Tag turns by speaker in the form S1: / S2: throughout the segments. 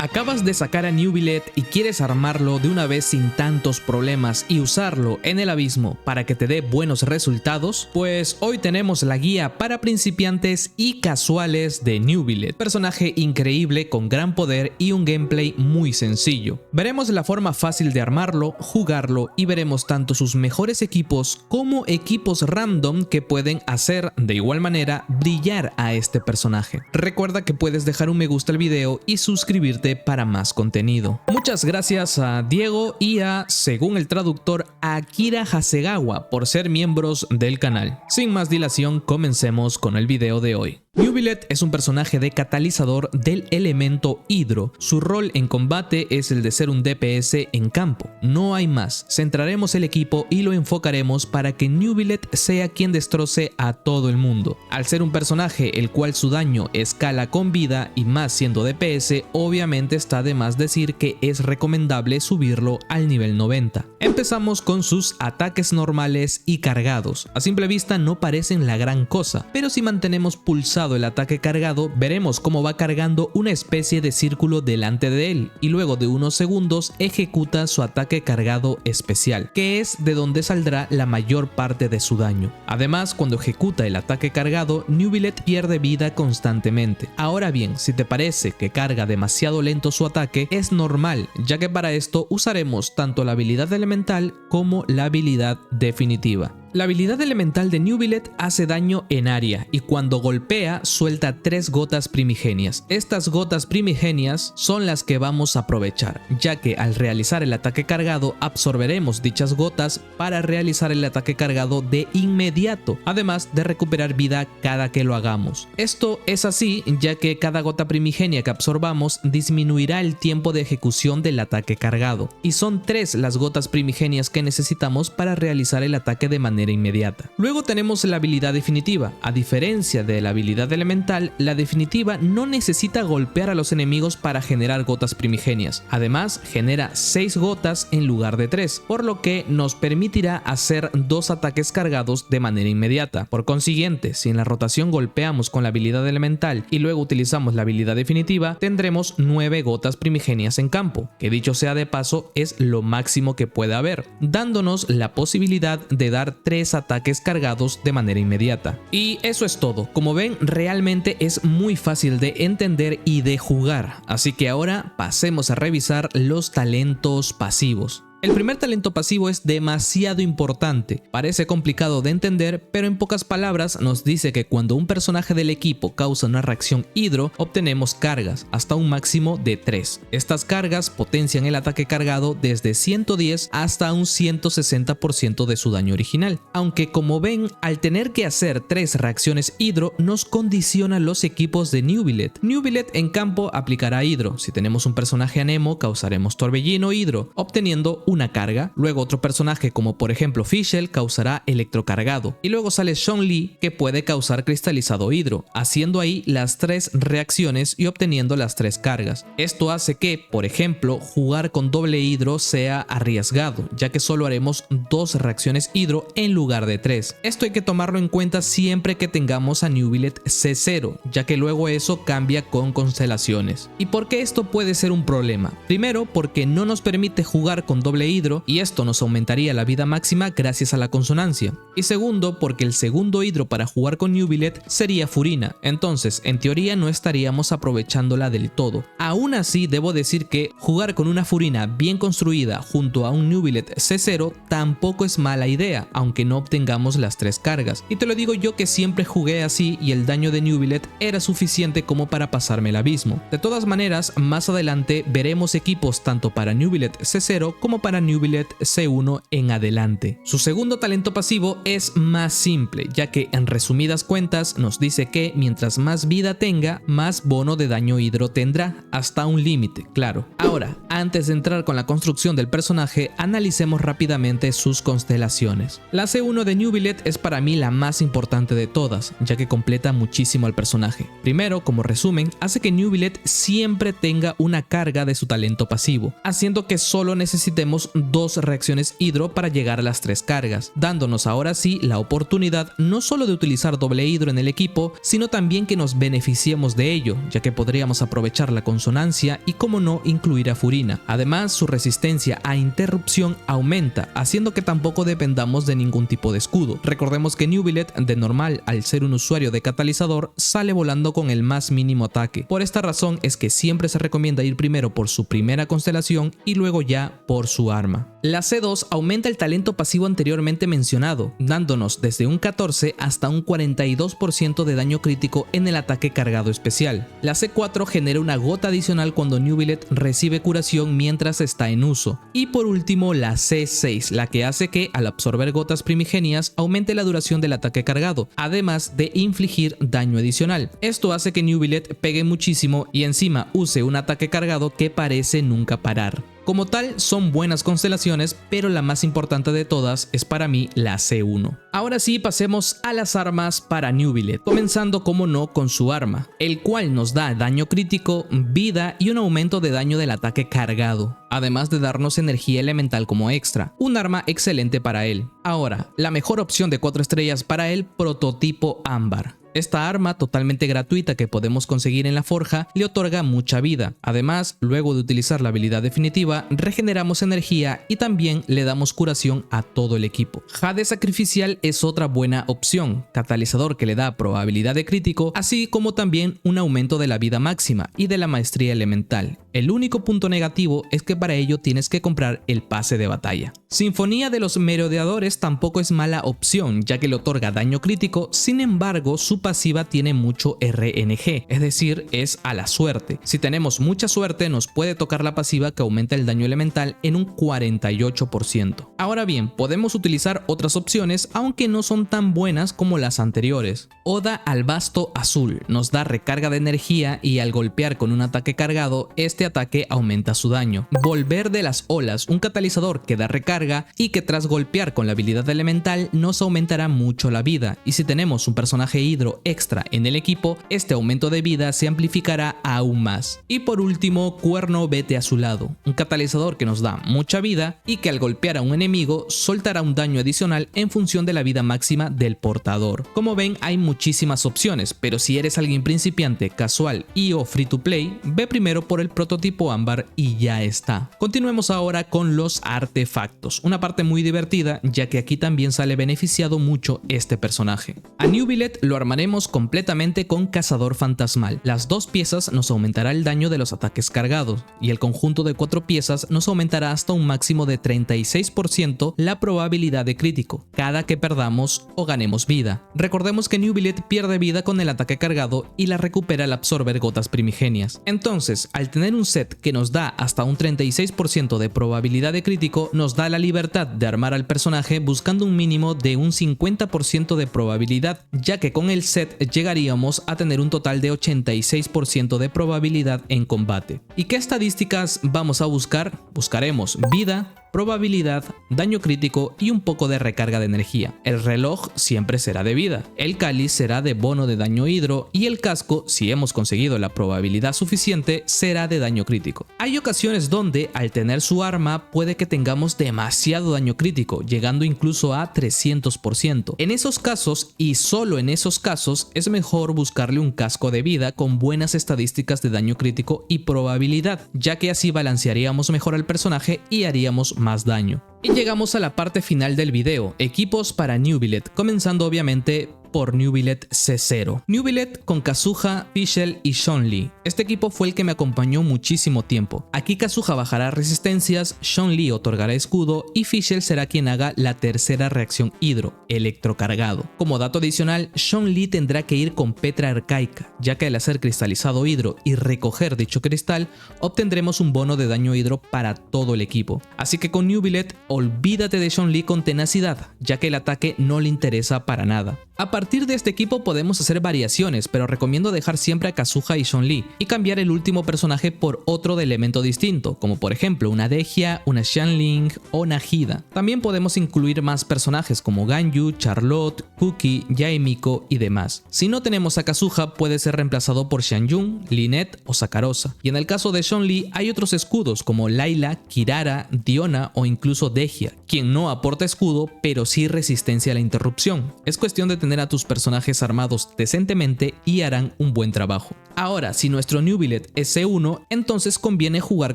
S1: ¿Acabas de sacar a Neuvillette y quieres armarlo de una vez sin tantos problemas y usarlo en el abismo para que te dé buenos resultados? Pues hoy tenemos la guía para principiantes y casuales de Neuvillette, personaje increíble con gran poder y un gameplay muy sencillo. Veremos la forma fácil de armarlo, jugarlo y veremos tanto sus mejores equipos como equipos random que pueden hacer de igual manera brillar a este personaje. Recuerda que puedes dejar un me gusta al video y suscribirte para más contenido. Muchas gracias a Diego y a, según el traductor, Akira Hasegawa por ser miembros del canal. Sin más dilación, comencemos con el video de hoy. Neuvillette es un personaje de catalizador del elemento hidro. Su rol en combate es el de ser un DPS en campo. No hay más. Centraremos el equipo y lo enfocaremos para que Neuvillette sea quien destroce a todo el mundo. Al ser un personaje el cual su daño escala con vida y más siendo DPS, obviamente está de más decir que es recomendable subirlo al nivel 90. Empezamos con sus ataques normales y cargados. A simple vista no parecen la gran cosa, pero si mantenemos pulsado el ataque cargado, veremos cómo va cargando una especie de círculo delante de él y luego de unos segundos ejecuta su ataque cargado especial, que es de donde saldrá la mayor parte de su daño. Además, cuando ejecuta el ataque cargado, Neuvillette pierde vida constantemente. Ahora bien, si te parece que carga demasiado lento su ataque, es normal, ya que para esto usaremos tanto la habilidad elemental como la habilidad definitiva. La habilidad elemental de Neuvillette hace daño en área y cuando golpea suelta 3 gotas primigenias. Estas gotas primigenias son las que vamos a aprovechar, ya que al realizar el ataque cargado absorberemos dichas gotas para realizar el ataque cargado de inmediato, además de recuperar vida cada que lo hagamos. Esto es así ya que cada gota primigenia que absorbamos disminuirá el tiempo de ejecución del ataque cargado, y son 3 las gotas primigenias que necesitamos para realizar el ataque de manera inmediata. Luego tenemos la habilidad definitiva. A diferencia de la habilidad elemental, la definitiva no necesita golpear a los enemigos para generar gotas primigenias. Además, genera 6 gotas en lugar de 3, por lo que nos permitirá hacer 2 ataques cargados de manera inmediata. Por consiguiente, si en la rotación golpeamos con la habilidad elemental y luego utilizamos la habilidad definitiva, tendremos 9 gotas primigenias en campo, que dicho sea de paso es lo máximo que puede haber, dándonos la posibilidad de dar 3 ataques cargados de manera inmediata. Y eso es todo. Como ven, realmente es muy fácil de entender y de jugar. Así que ahora pasemos a revisar los talentos pasivos. El primer talento pasivo es demasiado importante, parece complicado de entender, pero en pocas palabras nos dice que cuando un personaje del equipo causa una reacción hidro, obtenemos cargas, hasta un máximo de 3. Estas cargas potencian el ataque cargado desde 110 hasta un 160% de su daño original, aunque como ven, al tener que hacer 3 reacciones hidro nos condiciona los equipos de Neuvillette. Neuvillette en campo aplicará hidro, si tenemos un personaje anemo causaremos torbellino hidro, obteniendo una carga. Luego otro personaje como por ejemplo Fischl causará electrocargado y luego sale Zhongli que puede causar cristalizado hidro, haciendo ahí las 3 reacciones y obteniendo las 3 cargas. Esto hace que, por ejemplo, jugar con doble hidro sea arriesgado, ya que solo haremos 2 reacciones hidro en lugar de 3. Esto hay que tomarlo en cuenta siempre que tengamos a Neuvillette C0, ya que luego eso cambia con constelaciones. ¿Y por qué esto puede ser un problema? Primero, porque no nos permite jugar con doble hidro y esto nos aumentaría la vida máxima gracias a la consonancia. Y segundo, porque el segundo hidro para jugar con Neuvillette sería Furina, entonces en teoría no estaríamos aprovechándola del todo. Aún así debo decir que jugar con una Furina bien construida junto a un Neuvillette C0 tampoco es mala idea, aunque no obtengamos las 3 cargas. Y te lo digo yo que siempre jugué así y el daño de Neuvillette era suficiente como para pasarme el abismo. De todas maneras, más adelante veremos equipos tanto para Neuvillette C0 como para Neuvillette C1 en adelante. Su segundo talento pasivo es más simple, ya que en resumidas cuentas nos dice que mientras más vida tenga, más bono de daño hidro tendrá, hasta un límite, claro. Ahora, antes de entrar con la construcción del personaje, analicemos rápidamente sus constelaciones. La C1 de Neuvillette es para mí la más importante de todas, ya que completa muchísimo al personaje. Primero, como resumen, hace que Neuvillette siempre tenga una carga de su talento pasivo, haciendo que solo necesitemos tenemos 2 reacciones hidro para llegar a las 3 cargas, dándonos ahora sí la oportunidad no solo de utilizar doble hidro en el equipo, sino también que nos beneficiemos de ello, ya que podríamos aprovechar la consonancia y como no incluir a Furina. Además, su resistencia a interrupción aumenta, haciendo que tampoco dependamos de ningún tipo de escudo. Recordemos que Neuvillette de normal, al ser un usuario de catalizador, sale volando con el más mínimo ataque. Por esta razón es que siempre se recomienda ir primero por su primera constelación y luego ya por su arma. La C2 aumenta el talento pasivo anteriormente mencionado, dándonos desde un 14 hasta un 42% de daño crítico en el ataque cargado especial. La C4 genera una gota adicional cuando Neuvillette recibe curación mientras está en uso. Y por último la C6, la que hace que al absorber gotas primigenias aumente la duración del ataque cargado, además de infligir daño adicional. Esto hace que Neuvillette pegue muchísimo y encima use un ataque cargado que parece nunca parar. Como tal, son buenas constelaciones, pero la más importante de todas es para mí la C1. Ahora sí, pasemos a las armas para Neuvillette, comenzando como no con su arma, el cual nos da daño crítico, vida y un aumento de daño del ataque cargado, además de darnos energía elemental como extra, un arma excelente para él. Ahora, la mejor opción de 4 estrellas para el prototipo Ámbar. Esta arma totalmente gratuita que podemos conseguir en la forja le otorga mucha vida. Además, luego de utilizar la habilidad definitiva, regeneramos energía y también le damos curación a todo el equipo. Jade Sacrificial es otra buena opción, catalizador que le da probabilidad de crítico, así como también un aumento de la vida máxima y de la maestría elemental. El único punto negativo es que para ello tienes que comprar el pase de batalla. Sinfonía de los Merodeadores tampoco es mala opción, ya que le otorga daño crítico, sin embargo su pasiva tiene mucho RNG, es decir, es a la suerte. Si tenemos mucha suerte nos puede tocar la pasiva que aumenta el daño elemental en un 48%. Ahora bien, podemos utilizar otras opciones aunque no son tan buenas como las anteriores. Oda al Basto Azul nos da recarga de energía y al golpear con un ataque cargado, este ataque aumenta su daño. Volver de las Olas, un catalizador que da recarga y que tras golpear con la habilidad elemental nos aumentará mucho la vida, y si tenemos un personaje hidro extra en el equipo, este aumento de vida se amplificará aún más. Y por último, Cuerno Vete Azulado, un catalizador que nos da mucha vida y que al golpear a un enemigo soltará un daño adicional en función de la vida máxima del portador. Como ven, hay muchísimas opciones, pero si eres alguien principiante, casual y o free to play, ve primero por el prototipo Ámbar y ya está. Continuemos ahora con los artefactos, una parte muy divertida ya que aquí también sale beneficiado mucho este personaje. A Neuvillette lo armaremos completamente con Cazador Fantasmal. Las 2 piezas nos aumentará el daño de los ataques cargados y el conjunto de 4 piezas nos aumentará hasta un máximo de 36% la probabilidad de crítico cada que perdamos o ganemos vida. Recordemos que Neuvillette pierde vida con el ataque cargado y la recupera al absorber gotas primigenias. Entonces, al tener un set que nos da hasta un 36% de probabilidad de crítico, nos da la libertad de armar al personaje buscando un mínimo de un 50% de probabilidad, ya que con el set llegaríamos a tener un total de 86% de probabilidad en combate. ¿Y qué estadísticas vamos a buscar? Buscaremos vida, probabilidad, daño crítico y un poco de recarga de energía. El reloj siempre será de vida, el cáliz será de bono de daño hidro y el casco, si hemos conseguido la probabilidad suficiente, será de daño crítico. Hay ocasiones donde al tener su arma puede que tengamos demasiado daño crítico, llegando incluso a 300%. En esos casos y solo en esos casos es mejor buscarle un casco de vida con buenas estadísticas de daño crítico y probabilidad, ya que así balancearíamos mejor al personaje y haríamos más daño. Y llegamos a la parte final del video, equipos para Neuvillette, comenzando obviamente por Neuvillette C0. Neuvillette con Kazuha, Fischl y Zhongli. Este equipo fue el que me acompañó muchísimo tiempo. Aquí Kazuha bajará resistencias, Zhongli otorgará escudo y Fischl será quien haga la tercera reacción hidro, electrocargado. Como dato adicional, Zhongli tendrá que ir con Petra Arcaica, ya que al hacer cristalizado hidro y recoger dicho cristal, obtendremos un bono de daño hidro para todo el equipo. Así que con Neuvillette, olvídate de Zhongli con tenacidad, ya que el ataque no le interesa para nada. A partir de este equipo podemos hacer variaciones, pero recomiendo dejar siempre a Kazuha y Chun-Li y cambiar el último personaje por otro de elemento distinto, como por ejemplo una Dehya, una Xianling o Nahida. También podemos incluir más personajes como Ganyu, Charlotte, Cookie, Yae Miko y demás. Si no tenemos a Kazuha, puede ser reemplazado por Xianyun, Lynette o Sakarosa. Y en el caso de Chun-Li hay otros escudos como Layla, Kirara, Diona o incluso Dehya, quien no aporta escudo pero sí resistencia a la interrupción. Es cuestión de tener a tus personajes armados decentemente y harán un buen trabajo. Ahora, si nuestro Neuvillette es C1, entonces conviene jugar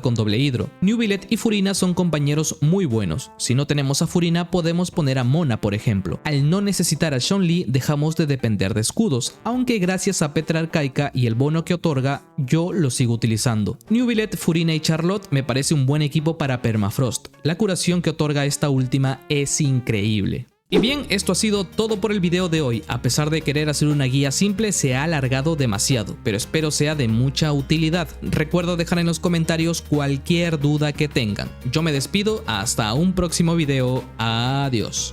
S1: con doble hidro. Neuvillette y Furina son compañeros muy buenos. Si no tenemos a Furina, podemos poner a Mona, por ejemplo. Al no necesitar a Chun-Li, dejamos de depender de escudos, aunque gracias a Petra Arcaica y el bono que otorga, yo lo sigo utilizando. Neuvillette, Furina y Charlotte me parece un buen equipo para Permafrost. La curación que otorga esta última es increíble. Y bien, esto ha sido todo por el video de hoy. A pesar de querer hacer una guía simple, se ha alargado demasiado, pero espero sea de mucha utilidad. Recuerda dejar en los comentarios cualquier duda que tengan. Yo me despido, hasta un próximo video. Adiós.